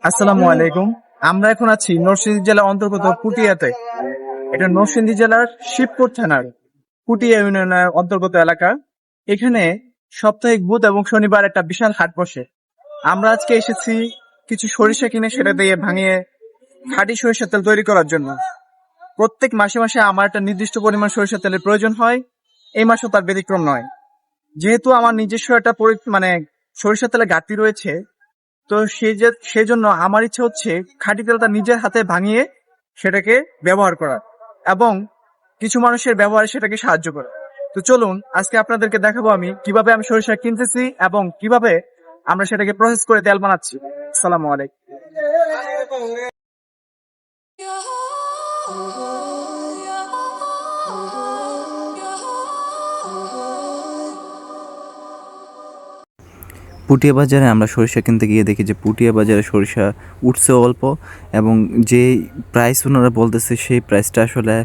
আসসালামু আলাইকুম। আমরা এখন আছি নরসিংদী জেলার অন্তর্গত পুটিয়াতে। এটা নরসিংদী জেলার শিবপুর থানার পুটিয়া ইউনিয়নের অন্তর্গত এলাকা। এখানে সাপ্তাহিক বুধ এবং শনিবার একটা বিশাল হাট বসে। আমরা আজকে এসেছি কিছু সরিষা কিনে সেটা দিয়ে ভাঙিয়ে খাঁটি সরিষার তেল তৈরি করার জন্য। প্রত্যেক মাসে মাসে আমার একটা নির্দিষ্ট পরিমাণ সরিষার তেলের প্রয়োজন হয়, এই মাসেও তার ব্যতিক্রম নয়। যেহেতু আমার নিজস্ব একটা সরিষার তেলের ঘাটতি রয়েছে, তো সেজন্য আমার ইচ্ছে হচ্ছে খাঁটি তেলটা নিজের হাতে ভাঙিয়ে সেটাকে ব্যবহার করা এবং কিছু মানুষের ব্যবহারে সেটাকে সাহায্য করা। তো চলুন আজকে আপনাদেরকে দেখাবো আমি কিভাবে আমি সরিষা কিনতেছি এবং কিভাবে আমরা সেটাকে প্রসেস করে তেল বানাচ্ছি। আসসালামু আলাইকুম। পুটিয়া বাজারে আমরা সরিষা কিনতে গিয়ে দেখি যে পুটিয়া বাজারে সরিষা উঠছে অল্প, এবং যে প্রাইস ওনারা বলতেছে সেই প্রাইসটা আসলে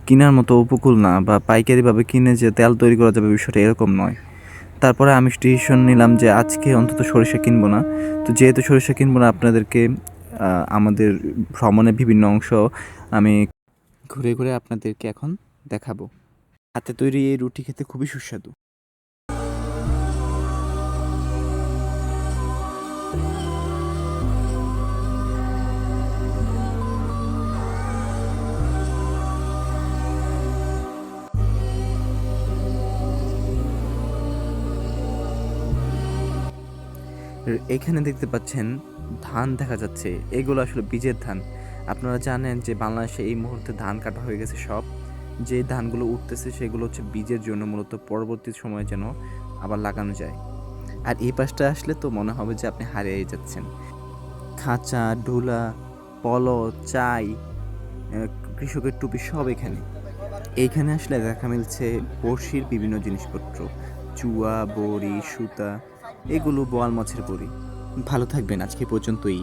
কেনার মতো উপকূল না, বা পাইকারিভাবে কিনে যে তেল তৈরি করা যাবে বিষয়টা এরকম নয়। তারপরে আমি ডিসিশন নিলাম যে আজকে অন্তত সরিষা কিনবো না। তো যেহেতু সরিষা কিনবো না, আপনাদেরকে আমাদের ভ্রমণের বিভিন্ন অংশ আমি ঘুরে ঘুরে আপনাদেরকে এখন দেখাবো। হাতে তৈরি এই রুটি খেতে খুবই সুস্বাদু। এখানে দেখতে পাচ্ছেন ধান দেখা যাচ্ছে, এগুলো আসলে বীজের ধান। আপনারা জানেন যে বাংলাদেশে এই মুহূর্তে ধান কাটা হয়ে গেছে সব। যে ধানগুলো উঠতেছে সেগুলো হচ্ছে বীজের জন্য, মূলত পরবর্তী সময়ে যেন আবার লাগানো যায়। আর এই পাশটা আসলে তো মনে হবে যে আপনি হারিয়ে যাচ্ছেন। খাঁচা, ডোলা, পলো, চাই, কৃষকের টুপি সব এখানে। এইখানে আসলে দেখা মিলছে বড়শির বিভিন্ন জিনিসপত্র, চুয়া, বড়ি, সুতা, এগুলো বোয়াল মাছের বড়ি। ভালো থাকবেন, আজকে পর্যন্তই।